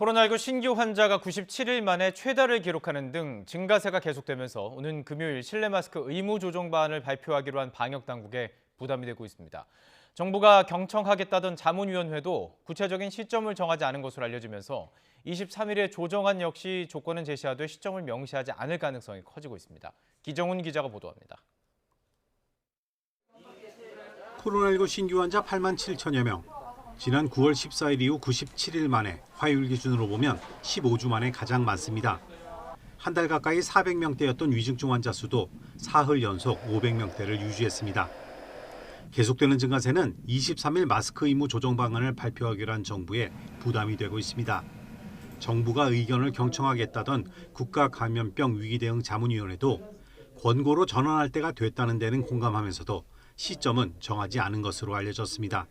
코로나19 신규 환자가 97일 만에 최다를 기록하는 등 증가세가 계속되면서 오는 금요일 실내 마스크 의무 조정 방안을 발표하기로 한 방역 당국에 부담이 되고 있습니다. 정부가 경청하겠다던 자문위원회도 구체적인 시점을 정하지 않은 것으로 알려지면서 23일에 조정안 역시 조건은 제시하되 시점을 명시하지 않을 가능성이 커지고 있습니다. 기정훈 기자가 보도합니다. 코로나19 신규 환자 8만 7천여 명. 지난 9월 14일 이후 97일 만에 화요일 기준으로 보면 15주 만에 가장 많습니다. 한 달 가까이 400명대였던 위중증 환자 수도 사흘 연속 500명대를 유지했습니다. 계속되는 증가세는 23일 마스크 의무 조정 방안을 발표하기로 한 정부에 부담이 되고 있습니다. 정부가 의견을 경청하겠다던 국가감염병 위기대응 자문위원회도 권고로 전환할 때가 됐다는 데는 공감하면서도 시점은 정하지 않은 것으로 알려졌습니다.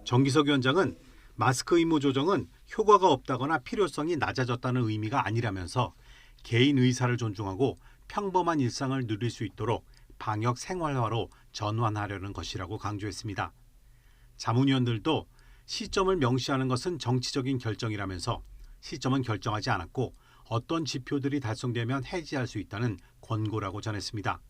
정기석 위원장은 마스크 의무 조정은 효과가 없다거나 필요성이 낮아졌다는 의미가 아니라면서 개인 의사를 존중하고 평범한 일상을 누릴 수 있도록 방역 생활화로 전환하려는 것이라고 강조했습니다. 자문위원들도 시점을 명시하는 것은 정치적인 결정이라면서 시점은 결정하지 않았고 어떤 지표들이 달성되면 해지할 수 있다는 권고라고 전했습니다.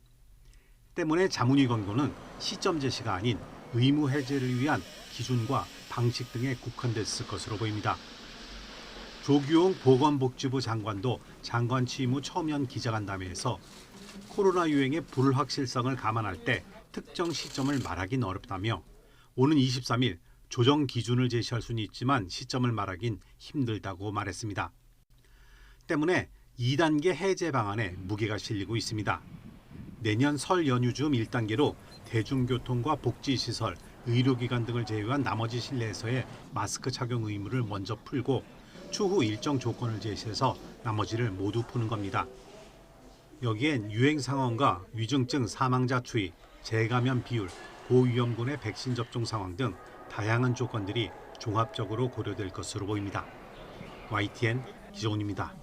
때문에 자문위 권고는 시점 제시가 아닌 의무 해제를 위한 기준과 방식 등에 국한됐을 것으로 보입니다. 조규용 보건복지부 장관도 장관 취임 후 처음 연 기자간담회에서 코로나 유행의 불확실성을 감안할 때 특정 시점을 말하긴 어렵다며 오는 23일 조정 기준을 제시할 수는 있지만 시점을 말하긴 힘들다고 말했습니다. 때문에 2단계 해제 방안에 무게가 실리고 있습니다. 내년 설 연휴 즈음 1단계로 대중교통과 복지시설, 의료기관 등을 제외한 나머지 실내에서의 마스크 착용 의무를 먼저 풀고 추후 일정 조건을 제시해서 나머지를 모두 푸는 겁니다. 여기엔 유행 상황과 위중증 사망자 추이, 재감염 비율, 고위험군의 백신 접종 상황 등 다양한 조건들이 종합적으로 고려될 것으로 보입니다. YTN 기정훈입니다.